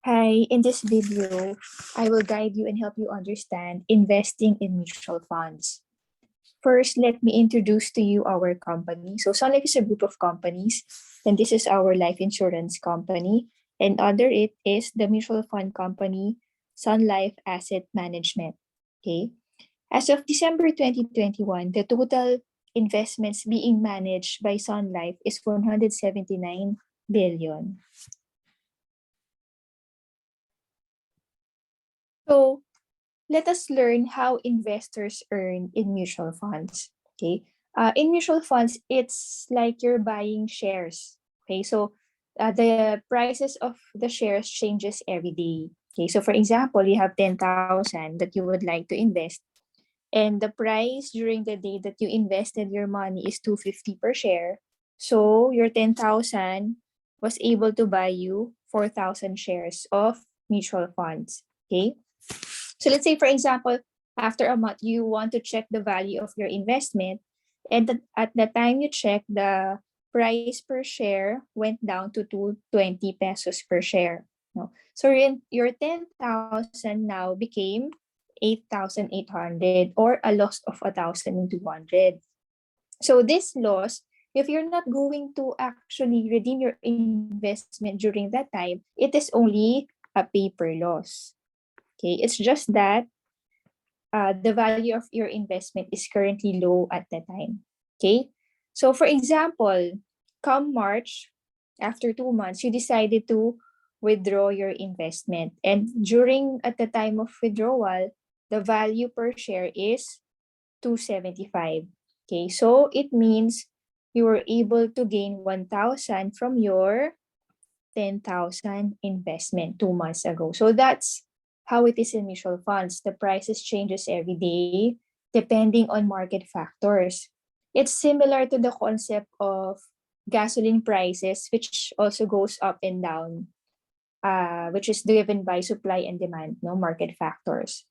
Hi, in this video, I will guide you and help you understand investing in mutual funds. First, let me introduce to you our company. So Sun Life is a group of companies, and this is our life insurance company. And under it is the mutual fund company, Sun Life Asset Management. Okay. As of December 2021, the total investments being managed by Sun Life is 179 billion. So let us learn how investors earn in mutual funds. Okay. In mutual funds, it's like you're buying shares. Okay. So the prices of the shares changes every day. Okay. So for example, you have 10,000 that you would like to invest, and the price during the day that you invested your money is 250 per share. So your 10,000 was able to buy you 4,000 shares of mutual funds. Okay. So let's say, for example, after a month, you want to check the value of your investment. And at the time you check, the price per share went down to 220 pesos per share. No? So your 10,000 now became 8,800, or a loss of 1,200. So this loss, if you're not going to actually redeem your investment during that time, it is only a paper loss. Okay, it's just that the value of your investment is currently low at the time. Okay, so for example, come March, after 2 months, you decided to withdraw your investment, and during at the time of withdrawal, the value per share is 275. Okay, so it means you were able to gain 1,000 from your 10,000 investment 2 months ago. So that's how it is in mutual funds. The prices changes every day depending on market factors. It's similar to the concept of gasoline prices, which also goes up and down, which is driven by supply and demand, no market factors.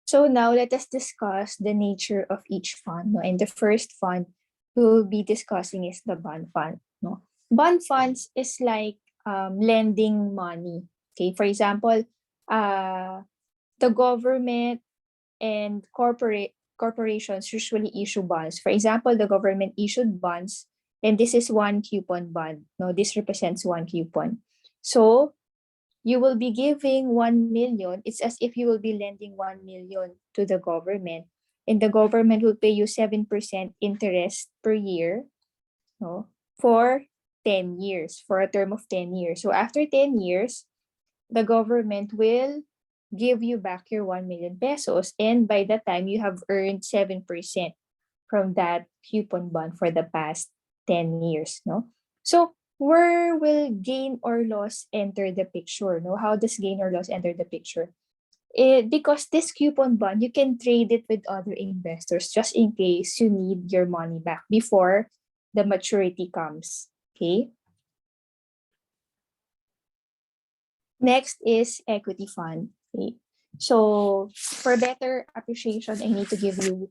So now let us discuss the nature of each fund. No? And the first fund we'll be discussing is the bond fund. No? Bond funds is like lending money. Okay, for example, the government and corporations usually issue bonds. For example, the government issued bonds, and this is one coupon bond. No, this represents one coupon. So you will be giving 1 million. It's as if you will be lending 1 million to the government, and the government will pay you 7% interest per year, no, for 10 years, for a term of 10 years. So after 10 years, the government will give you back your 1 million pesos. And by that time, you have earned 7% from that coupon bond for the past 10 years. No? So where will gain or loss enter the picture? No? How does gain or loss enter the picture? Because this coupon bond, you can trade it with other investors just in case you need your money back before the maturity comes. Okay. Next is equity fund. Okay. So for better appreciation, I need to give you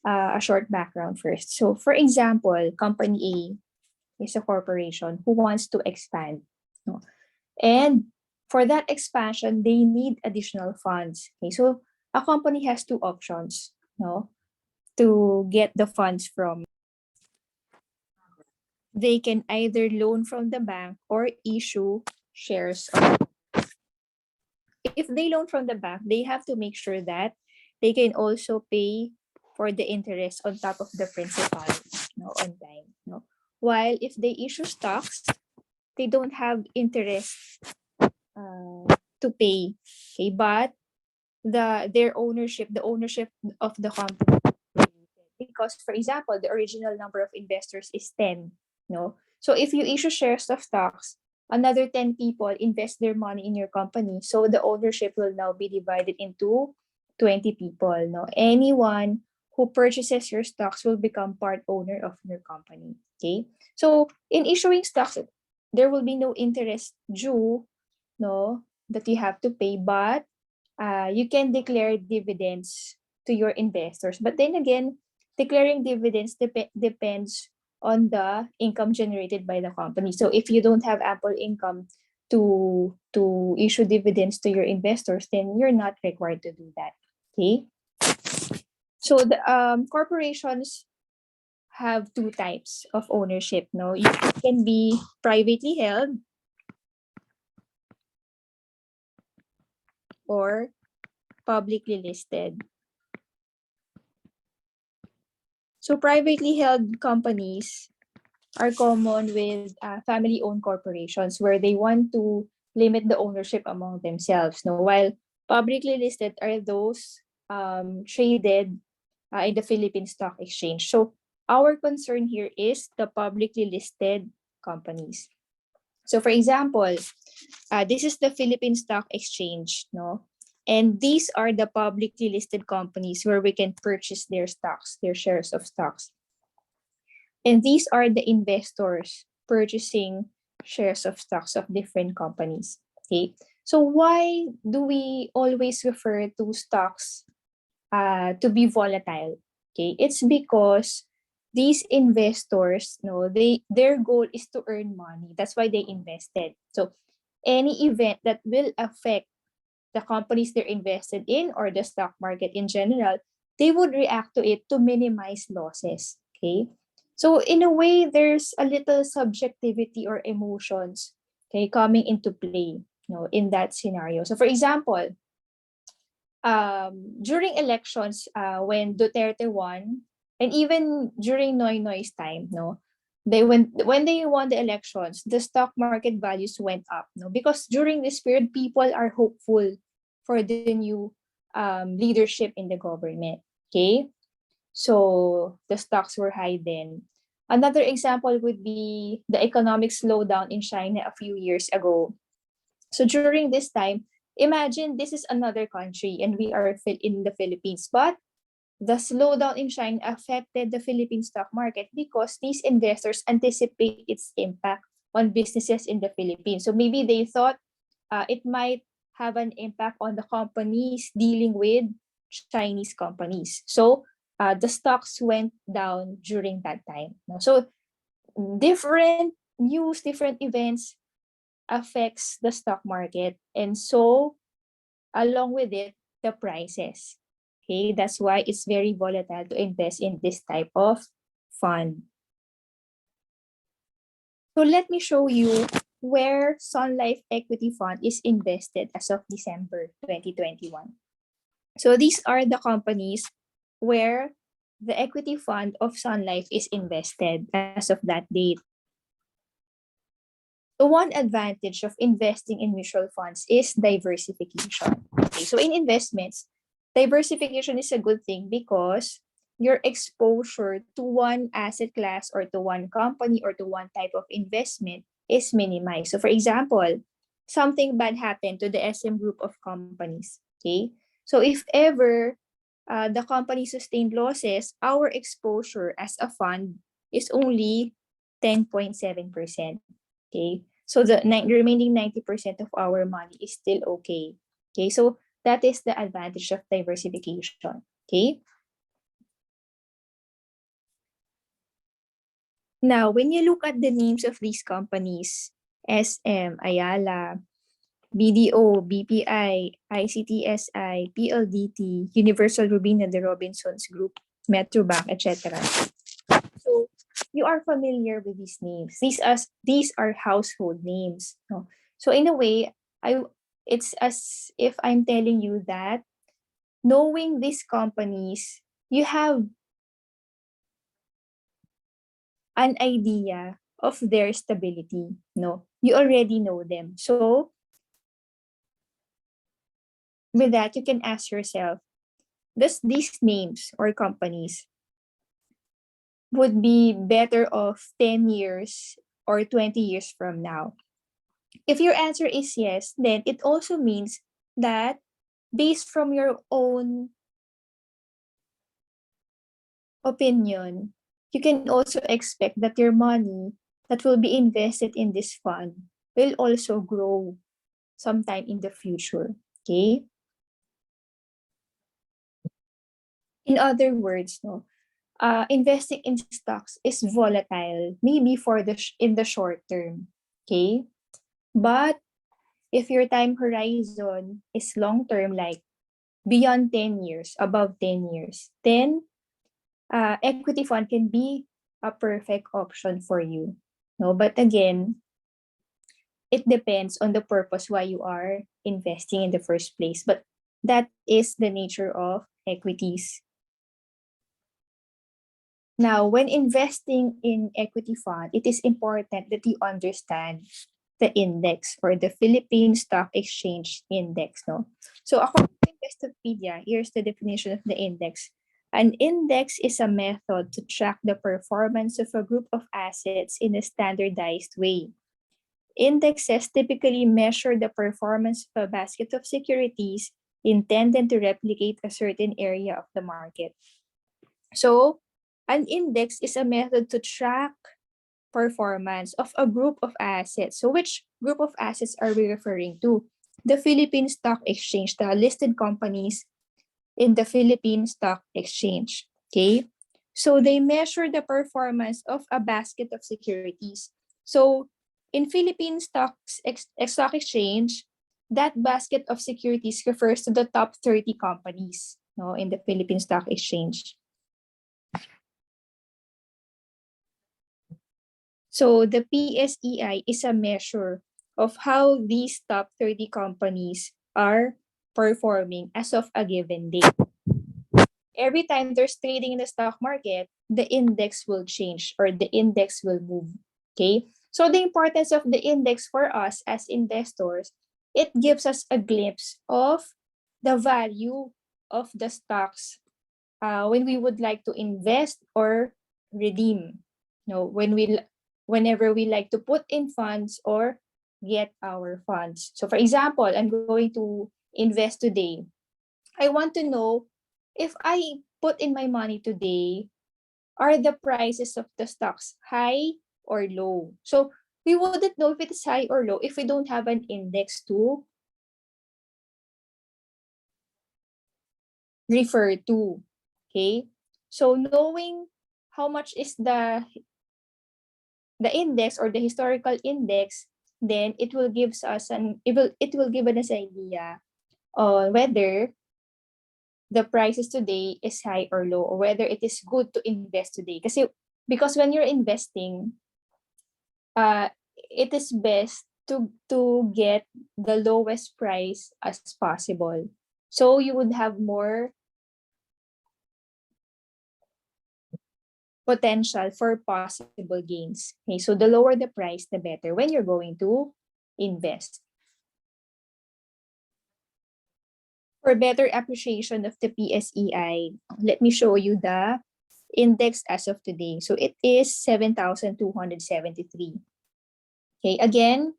a short background first. So for example, company A is a corporation who wants to expand. No? And for that expansion, they need additional funds. Okay, so a company has two options, no, to get the funds from. They can either loan from the bank or issue shares. If they loan from the bank, they have to make sure that they can also pay for the interest on top of the principal, no, on time. No. While if they issue stocks, they don't have interest to pay. Okay, but the ownership of the company, because for example, the original number of investors is 10. No, so if you issue shares of stocks, another 10 people invest their money in your company. So the ownership will now be divided into 20 people. No, anyone who purchases your stocks will become part owner of your company. Okay, so in issuing stocks, there will be no interest due, no, that you have to pay, but you can declare dividends to your investors. But then again, declaring dividends depends on the income generated by the company. So if you don't have ample income to issue dividends to your investors, then you're not required to do that. Okay. So the corporations have two types of ownership. No, you can be privately held or publicly listed. So privately held companies are common with family-owned corporations where they want to limit the ownership among themselves. No, while publicly listed are those traded in the Philippine Stock Exchange. So our concern here is the publicly listed companies. So for example, this is the Philippine Stock Exchange, no? And these are the publicly listed companies where we can purchase their stocks, their shares of stocks. And these are the investors purchasing shares of stocks of different companies. Okay. So why do we always refer to stocks to be volatile? Okay. It's because these investors, no, their goal is to earn money. That's why they invested. So any event that will affect the companies they're invested in or the stock market in general, they would react to it to minimize losses. Okay. So in a way, there's a little subjectivity or emotions, okay, coming into play, in that scenario. So for example, during elections, when Duterte won, and even during Noy Noy's time, when they won the elections, the stock market values went up, because during this period, people are hopeful for the new leadership in the government. Okay, so the stocks were high then. Another example would be the economic slowdown in China a few years ago. So during this time, imagine this is another country and we are in the Philippines, but the slowdown in China affected the Philippine stock market because these investors anticipate its impact on businesses in the Philippines. So maybe they thought it might have an impact on the companies dealing with Chinese companies. So the stocks went down during that time. So different news, different events affects the stock market, and so along with it, the prices. Okay, that's why it's very volatile to invest in this type of fund. So let me show you where Sun Life Equity Fund is invested as of December 2021. So these are the companies where the equity fund of Sun Life is invested as of that date. So one advantage of investing in mutual funds is diversification. Okay, so in investments, diversification is a good thing because your exposure to one asset class or to one company or to one type of investment is minimized. So for example, something bad happened to the SM group of companies. Okay, so if ever the company sustained losses, our exposure as a fund is only 10.7%. Okay, so the remaining 90% of our money is still okay. Okay, so that is the advantage of diversification. Okay, now when you look at the names of these companies, SM, Ayala, BDO, BPI, ICTSI, PLDT, Universal Rubina de Robinsons Group, Metrobank, etc. So you are familiar with these names. These are household names. No? So in a way, it's as if I'm telling you that knowing these companies, you have an idea of their stability. No, you already know them. So with that, you can ask yourself, does these names or companies would be better off 10 years or 20 years from now? If your answer is yes, then it also means that based from your own opinion, you can also expect that your money that will be invested in this fund will also grow sometime in the future. Okay? In other words, no, investing in stocks is volatile, maybe for in the short term. Okay, but if your time horizon is long term, like beyond 10 years, above 10 years, then equity fund can be a perfect option for you. No, but again, it depends on the purpose why you are investing in the first place. But that is the nature of equities. Now, when investing in equity fund, it is important that you understand the index or the Philippine Stock Exchange Index. No? So according to Investopedia, here's the definition of the index. An index is a method to track the performance of a group of assets in a standardized way. Indexes typically measure the performance of a basket of securities intended to replicate a certain area of the market. So, an index is a method to track performance of a group of assets. So, which group of assets are we referring to? The Philippine Stock Exchange, the listed companies in the Philippine Stock Exchange. Okay? So, they measure the performance of a basket of securities. So, in Philippine Stock Exchange, that basket of securities refers to the top 30 companies, no, in the Philippine Stock Exchange. So the PSEI is a measure of how these top 30 companies are performing as of a given day. Every time there's trading in the stock market, the index will change or the index will move. Okay? So the importance of the index for us as investors, it gives us a glimpse of the value of the stocks when we would like to invest or redeem. No, whenever we like to put in funds or get our funds. So for example, I'm going to invest today. I want to know if I put in my money today, are the prices of the stocks high or low? So we wouldn't know if it is high or low if we don't have an index to refer to. Okay? So knowing how much is the index or the historical index, then it will give us an idea on whether the prices today is high or low, or whether it is good to invest today. Because when you're investing, uh, it is best to get the lowest price as possible. So you would have more potential for possible gains. Okay, so the lower the price, the better when you're going to invest. For better appreciation of the PSEI, let me show you the index as of today. So it is 7,273. Okay, again,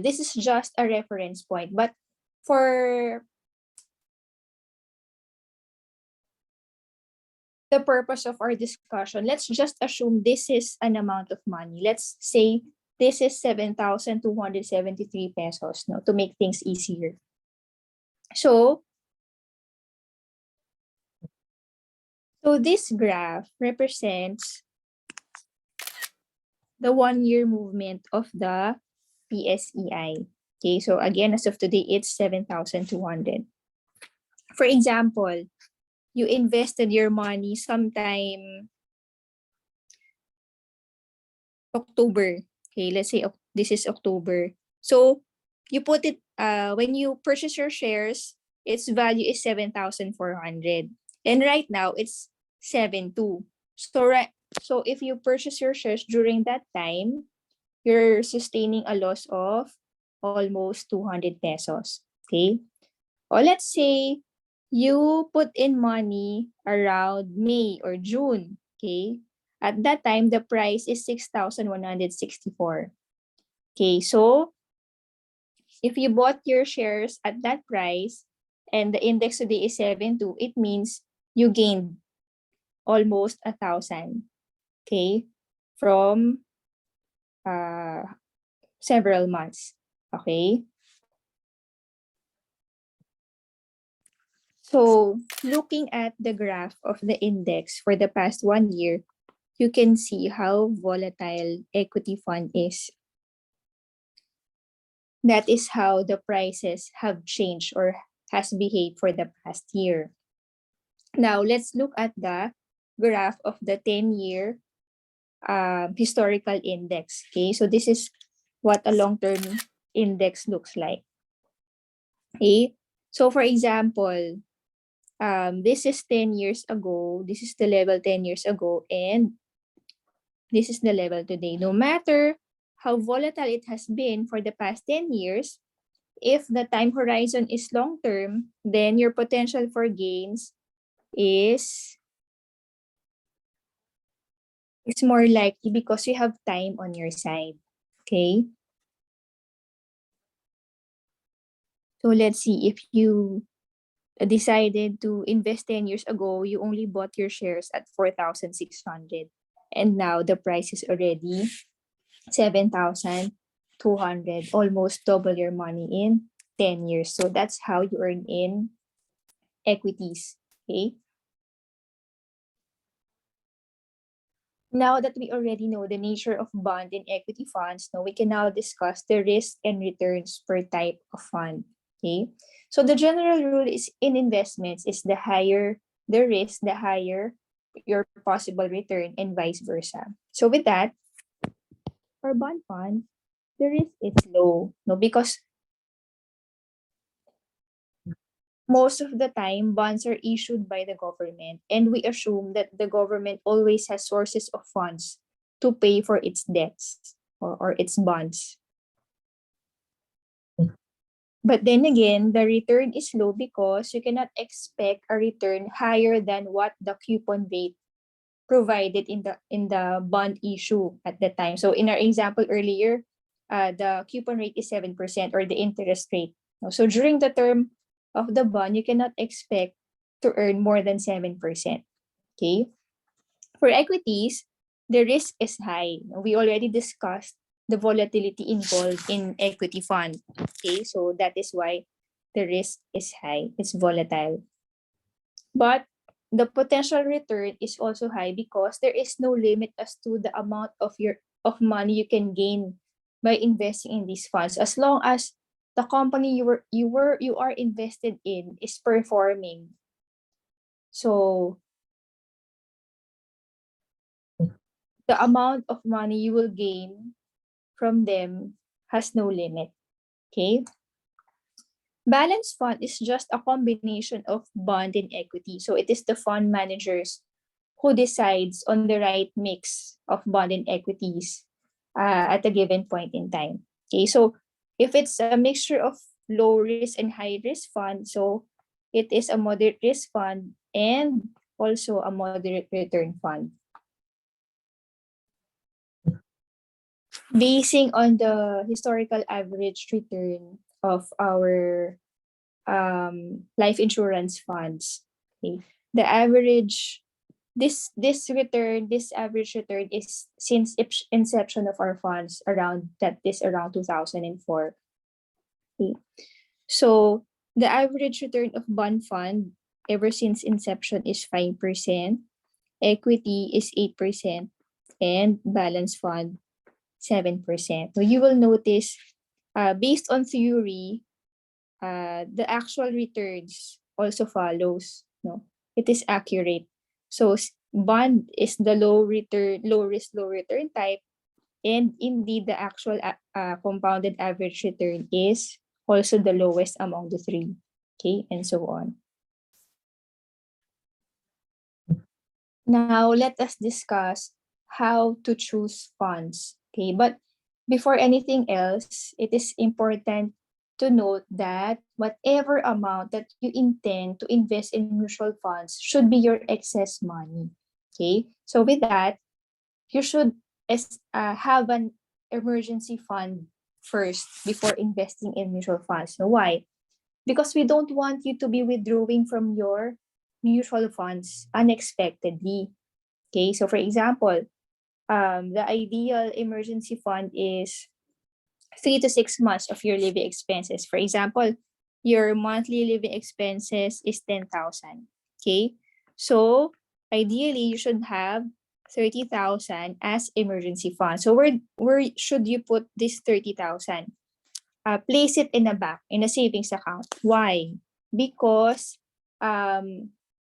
this is just a reference point, but for the purpose of our discussion, let's just assume this is an amount of money. Let's say this is 7,273 pesos, no, to make things easier. So this graph represents the 1-year movement of the PSEI. Okay, so again, as of today, it's 7,200. For example, you invested your money sometime October. Okay, let's say this is October. So you put it, when you purchase your shares, its value is 7,400. And right now, it's 7,200. So if you purchase your shares during that time, you're sustaining a loss of almost 200 pesos. Okay? Or let's say you put in money around May or June. Okay? At that time, the price is 6,164. Okay, so if you bought your shares at that price and the index today is 7.2, it means you gained almost 1,000. Okay, from several months. Okay. So looking at the graph of the index for the past 1 year, you can see how volatile equity fund is. That is how the prices have changed or has behaved for the past year. Now let's look at the graph of the 10-year historical index. Okay, so this is what a long-term index looks like. Okay, so for example, this is 10 years ago, this is the level 10 years ago, and this is the level today. No matter how volatile it has been for the past 10 years, if the time horizon is long term, then your potential for gains is more likely because you have time on your side. Okay? So let's see, if you decided to invest 10 years ago, you only bought your shares at 4,600, and now the price is already 7,200, almost double your money in 10 years. So that's how you earn in equities. Okay. Now that we already know the nature of bond and equity funds, now we can now discuss the risk and returns per type of fund. Okay. So the general rule is in investments is the higher the risk, the higher your possible return, and vice versa. So with that, for bond funds, the risk is low. No, because most of the time bonds are issued by the government, and we assume that the government always has sources of funds to pay for its debts or its bonds. But then again, the return is low because you cannot expect a return higher than what the coupon rate provided in the bond issue at the time. So in our example earlier, the coupon rate is 7% or the interest rate. So during the term of the bond, you cannot expect to earn more than 7%. Okay. For equities, the risk is high. We already discussed the volatility involved in equity fund. Okay, so that is why the risk is high. It's volatile. But the potential return is also high because there is no limit as to the amount of money you can gain by investing in these funds, as long as the company you are invested in is performing. So the amount of money you will gain from them has no limit. Okay. Balance fund is just a combination of bond and equity. So it is the fund managers who decides on the right mix of bond and equities at a given point in time. Okay, so if it's a mixture of low risk and high risk fund, so it is a moderate risk fund and also a moderate return fund. Basing on the historical average return of our life insurance funds, okay, the average this average return is since inception of our funds around 2004. Okay. So the average return of bond fund ever since inception is 5%, equity is 8%, and balance fund 7%. So you will notice, based on theory, the actual returns also follows. No, it is accurate. So bond is the low return, low risk, low return type, and indeed the actual compounded average return is also the lowest among the three. Okay, and so on. Now let us discuss how to choose funds. Okay, but before anything else, it is important to note that whatever amount that you intend to invest in mutual funds should be your excess money. Okay, so with that, you should have an emergency fund first before investing in mutual funds. Now, why? Because we don't want you to be withdrawing from your mutual funds unexpectedly. Okay, so for example, the ideal emergency fund is 3 to 6 months of your living expenses. For example, your monthly living expenses is 10,000. Okay? So ideally you should have 30,000 as emergency fund. So where should you put this 30,000? Place it in a bank, in a savings account. Why? Because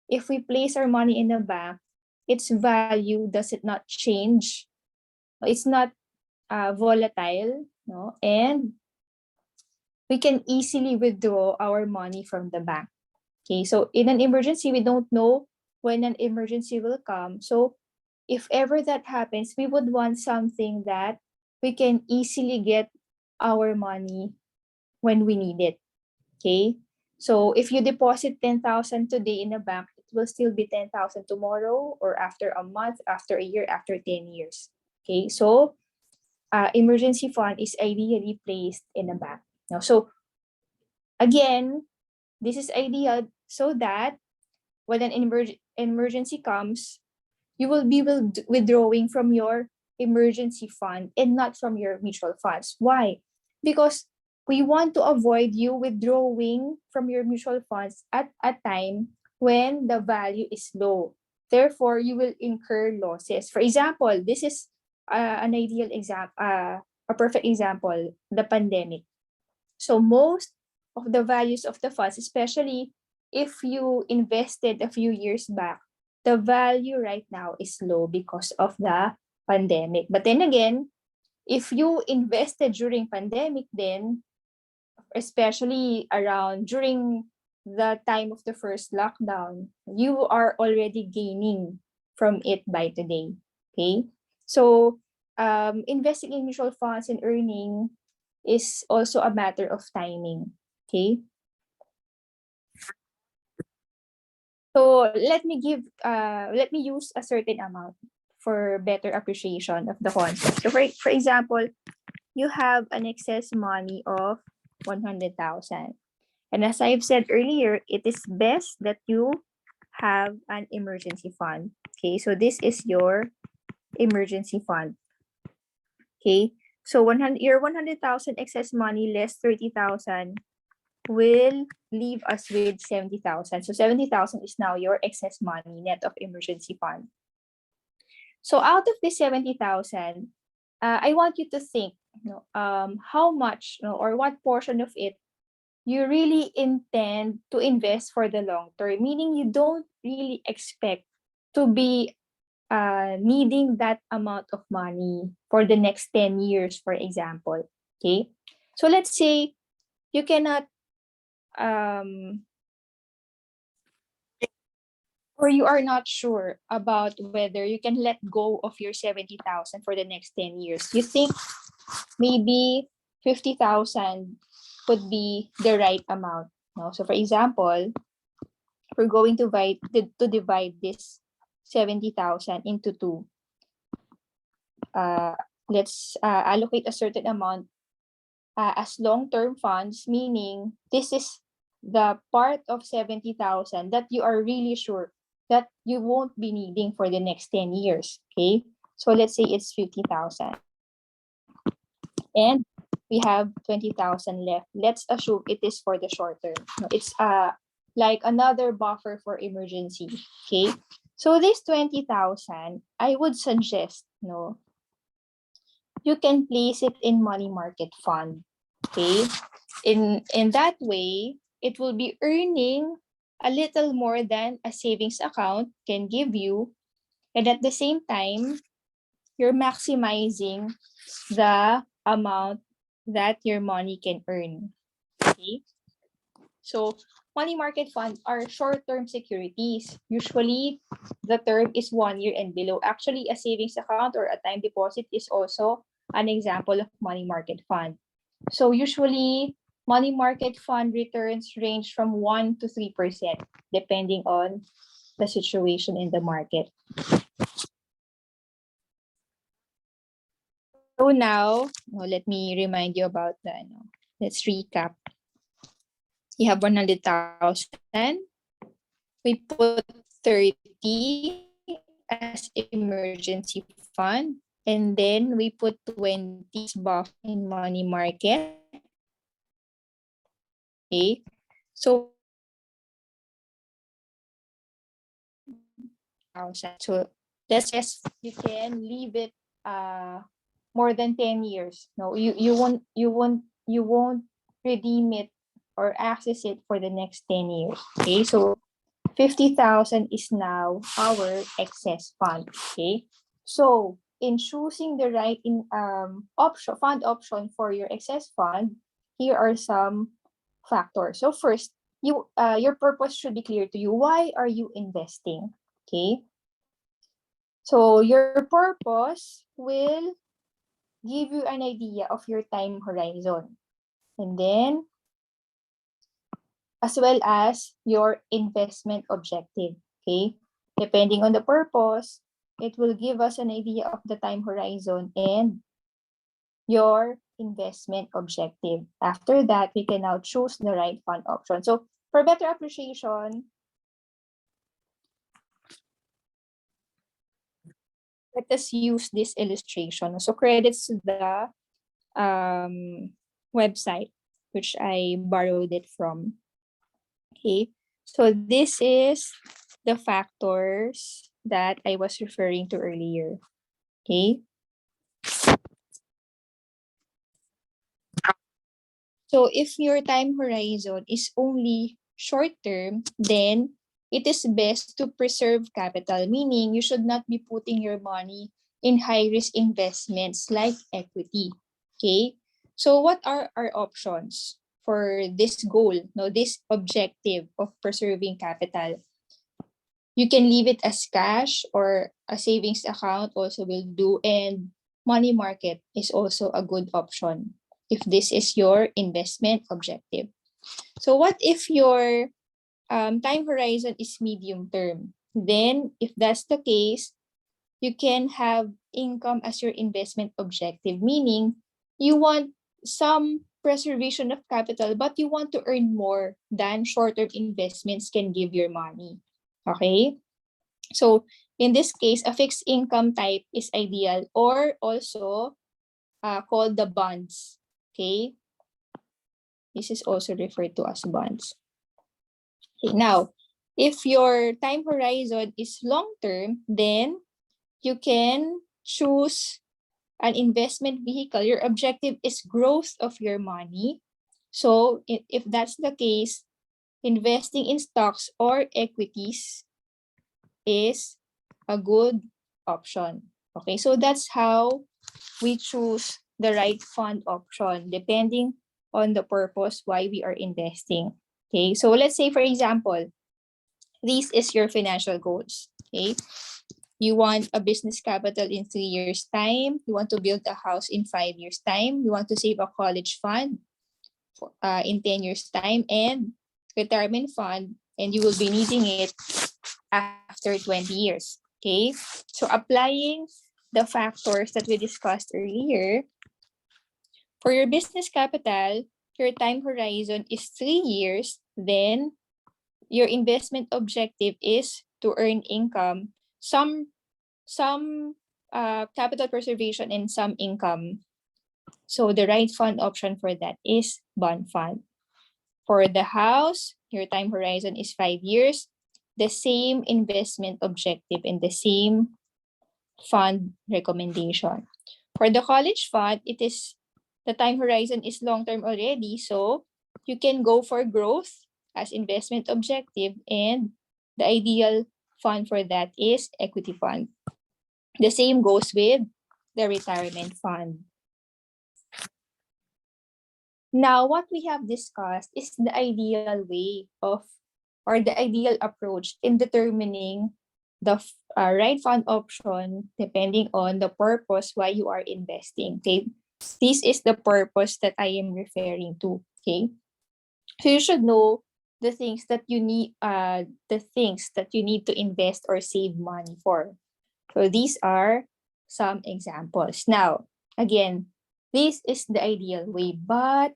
if we place our money in a bank, its value does it not change. It's not volatile, no, and we can easily withdraw our money from the bank. Okay, so in an emergency, we don't know when an emergency will come. So if ever that happens, we would want something that we can easily get our money when we need it. Okay, so if you deposit 10,000 today in a bank, it will still be 10,000 tomorrow, or after a month, after a year, after 10 years. Okay, so emergency fund is ideally placed in a bank. Now, so again, this is ideal so that when an emergency comes, you will be withdrawing from your emergency fund and not from your mutual funds. Why? Because we want to avoid you withdrawing from your mutual funds at a time when the value is low. Therefore, you will incur losses. For example, this is an ideal example, a perfect example, the pandemic. So most of the values of the funds, especially if you invested a few years back, the value right now is low because of the pandemic. But then again, if you invested during pandemic, then especially around during the time of the first lockdown, you are already gaining from it by today. Okay, so investing in mutual funds and earning is also a matter of timing. Okay, so let me use a certain amount for better appreciation of the concept. So for example, you have an excess money of 100,000. And as I've said earlier, it is best that you have an emergency fund. Okay, so this is your emergency fund. Okay, so 100, your 100,000 excess money less 30,000 will leave us with 70,000. So 70,000 is now your excess money net of emergency fund. So out of this 70,000, I want you to think, how much, or what portion of it you really intend to invest for the long term, meaning you don't really expect to be needing that amount of money for the next 10 years, for example. Okay. So let's say you cannot, or you are not sure about whether you can let go of your 70,000 for the next 10 years. You think maybe 50,000 would be the right amount. No? So for example, we're going to divide this 70,000 into two. Let's allocate a certain amount as long-term funds, meaning this is the part of 70,000 that you are really sure that you won't be needing for the next 10 years. Okay, so let's say it's 50,000 and we have 20,000 left. Let's assume it is for the short term. It's like another buffer for emergency. Okay, so this 20,000, I would suggest, you can place it in money market fund. Okay, in that way, it will be earning a little more than a savings account can give you, and at the same time, you're maximizing the amount that your money can earn. Okay, so money market funds are short-term securities. Usually, the term is 1 year and below. Actually, a savings account or a time deposit is also an example of money market fund. So usually, money market fund returns range from 1 to 3%, depending on the situation in the market. So now, let me remind you about the, let's recap. You have 100,000. We put 30 as emergency fund, and then we put 20 buff in money market. Okay, So so let's guess you can leave it more than 10 years. No, you won't redeem it or access it for the next 10 years. Okay, so 50,000 is now our excess fund. Okay, so in choosing the right fund option for your excess fund, here are some factors. So first, your purpose should be clear to you. Why are you investing? Okay, so your purpose will give you an idea of your time horizon. And then, as well as your investment objective. Okay? Depending on the purpose, it will give us an idea of the time horizon and your investment objective. After that, we can now choose the right fund option. So for better appreciation, let us use this illustration. So credits to the website, which I borrowed it from. Okay, so this is the factors that I was referring to earlier. Okay, so if your time horizon is only short term, then it is best to preserve capital, meaning you should not be putting your money in high risk investments like equity. Okay, so what are our options for this goal, no, this objective of preserving capital? You can leave it as cash or a savings account also will do, and money market is also a good option if this is your investment objective. So what if your time horizon is medium term? Then if that's the case, you can have income as your investment objective, meaning you want some preservation of capital, but you want to earn more than short-term investments can give your money. Okay? So in this case, a fixed income type is ideal, or also called the bonds. Okay, this is also referred to as bonds. Okay, now, if your time horizon is long term, then you can choose an investment vehicle. Your objective is growth of your money. So if that's the case, investing in stocks or equities is a good option. Okay, so that's how we choose the right fund option depending on the purpose why we are investing. Okay, so let's say, for example, this is your financial goals. Okay, you want a business capital in 3 years' time, you want to build a house in 5 years' time, you want to save a college fund in 10 years' time, and retirement fund, and you will be needing it after 20 years. Okay, so applying the factors that we discussed earlier, for your business capital, your time horizon is 3 years, then your investment objective is to earn income, some capital preservation and some income. So the right fund option for that is bond fund. For the house, your time horizon is 5 years, the same investment objective and the same fund recommendation. For the college fund, the time horizon is long-term already, so you can go for growth as investment objective, and the ideal fund for that is equity fund. The same goes with the retirement fund. Now, what we have discussed is the ideal way of, or the ideal approach in determining the right fund option depending on the purpose why you are investing. Okay, this is the purpose that I am referring to. Okay, so you should know the things that you need, to invest or save money for. So these are some examples. Now, again, this is the ideal way, but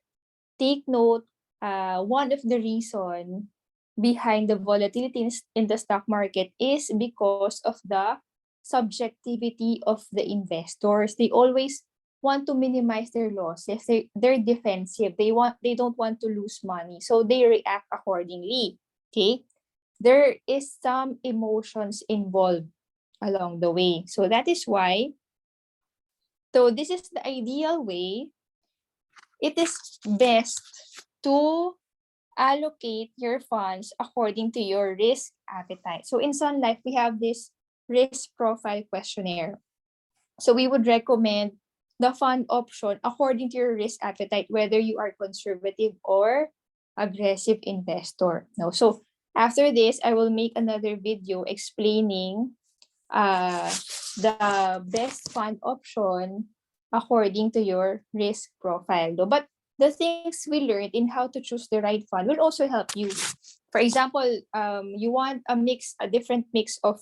take note, one of the reason behind the volatility in the stock market is because of the subjectivity of the investors. They always want to minimize their losses. They're defensive. They don't want to lose money. So they react accordingly. Okay. There is some emotions involved along the way. So that is why, so this is the ideal way. It is best to allocate your funds according to your risk appetite. So in Sun Life, we have this risk profile questionnaire. So we would recommend the fund option according to your risk appetite, whether you are conservative or aggressive investor. No, so after this, I will make another video explaining uh, the best fund option according to your risk profile. No? But the things we learned in how to choose the right fund will also help you. For example, you want a different mix of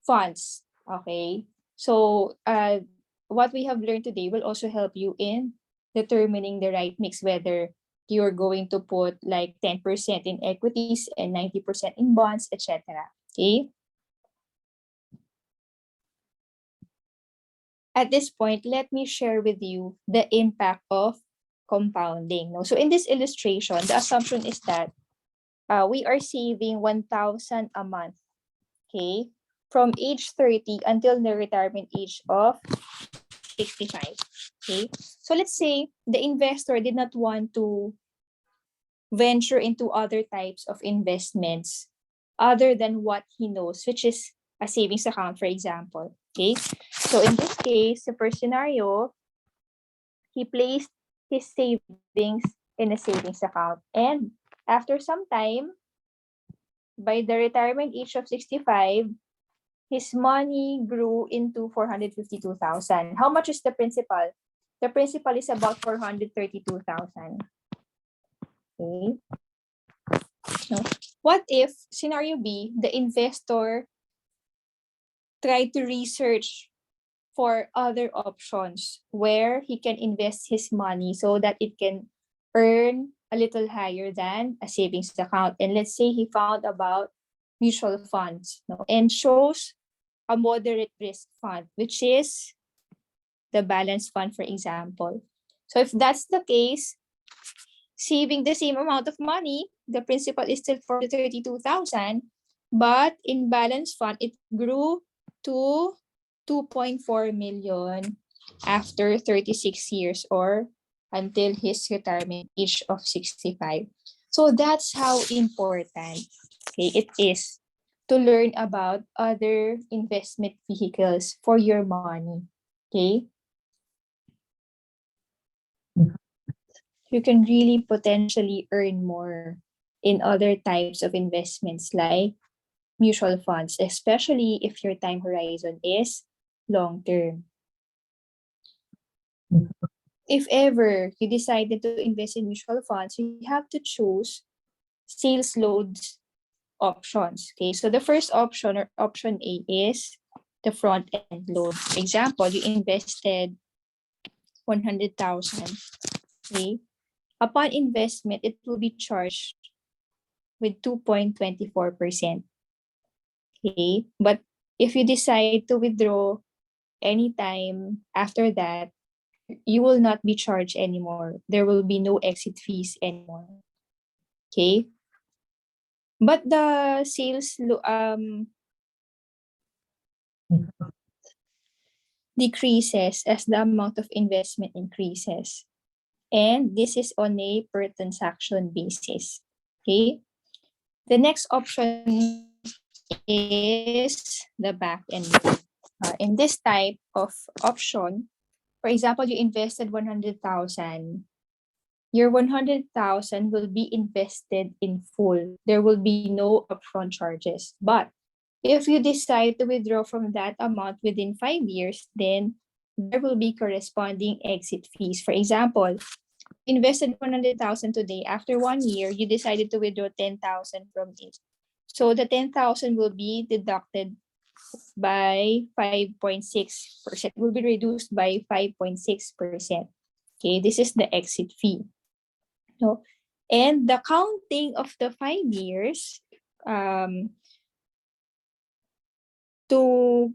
funds. Okay. So what we have learned today will also help you in determining the right mix, whether you're going to put like 10% in equities and 90% in bonds, etc. Okay. At this point, let me share with you the impact of compounding. So in this illustration, the assumption is that we are saving 1,000 a month, okay, from age 30 until the retirement age of 65. Okay, so let's say the investor did not want to venture into other types of investments other than what he knows, which is a savings account, for example. Okay, so in this case, the first scenario, he placed his savings in a savings account, and after some time, by the retirement age of 65, his money grew into 452,000. How much is the principal? The principal is about 432,000. Okay. No. What if scenario B, the investor tried to research for other options where he can invest his money so that it can earn a little higher than a savings account? And let's say he found about mutual funds, no, and chose a moderate risk fund, which is the balance fund, for example. So if that's the case, saving the same amount of money, the principal is still 432,000, but in balance fund, it grew to 2.4 million after 36 years, or until his retirement age of 65. So that's how important, okay, it is to learn about other investment vehicles for your money. Okay. You can really potentially earn more in other types of investments like mutual funds, especially if your time horizon is long term. If ever you decided to invest in mutual funds, you have to choose sales loads options. Okay, so the first option, or option A, is the front end load. For example, you invested 100,000. Okay, upon investment, it will be charged with 2.24%. Okay, but if you decide to withdraw anytime after that, you will not be charged anymore. There will be no exit fees anymore. Okay, but the sales decreases as the amount of investment increases, and this is on a per transaction basis. Okay, the next option is the back end. In this type of option, for example, you invested 100,000. Your 100,000 will be invested in full. There will be no upfront charges. But if you decide to withdraw from that amount within 5 years, then there will be corresponding exit fees. For example, invested 100,000 today. After 1 year, you decided to withdraw 10,000 from it. So the 10,000 will be deducted by 5.6%, will be reduced by 5.6%. Okay, this is the exit fee. No? And the counting of the 5 years to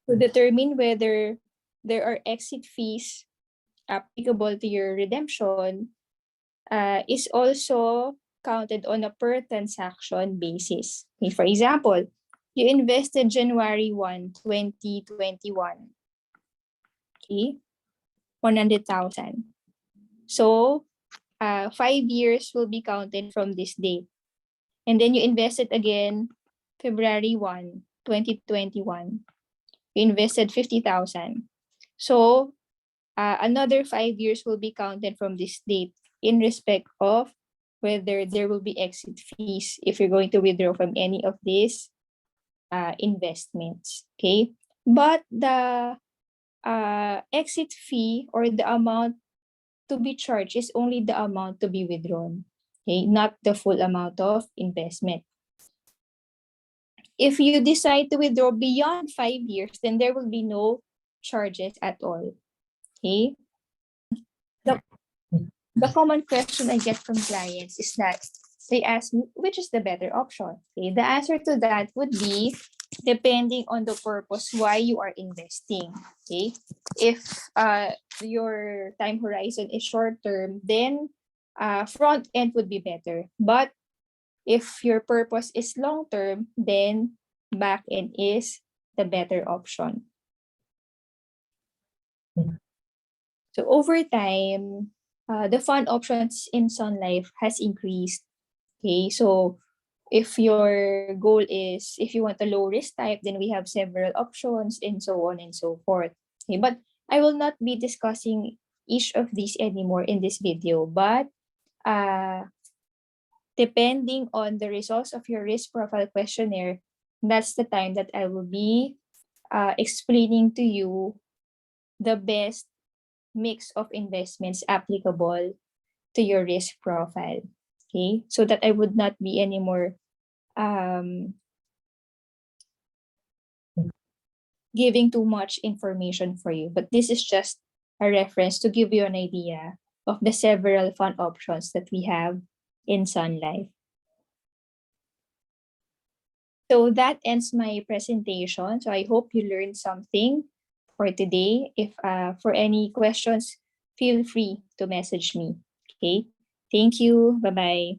determine whether there are exit fees applicable to your redemption is also counted on a per transaction basis. Okay, for example, you invested January 1, 2021. Okay, 100,000. So 5 years will be counted from this date. And then you invested again February 1, 2021. You invested 50,000. So another 5 years will be counted from this date in respect of whether there will be exit fees if you're going to withdraw from any of these investments. Okay, but the exit fee or the amount to be charged is only the amount to be withdrawn. Okay, not the full amount of investment. If you decide to withdraw beyond 5 years, then there will be no charges at all. Okay. The common question I get from clients is that they ask me, which is the better option? Okay. The answer to that would be depending on the purpose why you are investing. Okay. If your time horizon is short term, then front end would be better. But if your purpose is long term, then back end is the better option. So over time, the fund options in Sun Life has increased. Okay, so if your goal is if you want a low risk type, then we have several options and so on and so forth. Okay, but I will not be discussing each of these anymore in this video, but depending on the results of your risk profile questionnaire, that's the time that I will be explaining to you the best mix of investments applicable to your risk profile. Okay, so that I would not be anymore giving too much information for you, but this is just a reference to give you an idea of the several fund options that we have in Sun Life. So that ends my presentation. So I hope you learned something for today. If for any questions, feel free to message me. Okay. Thank you. Bye-bye.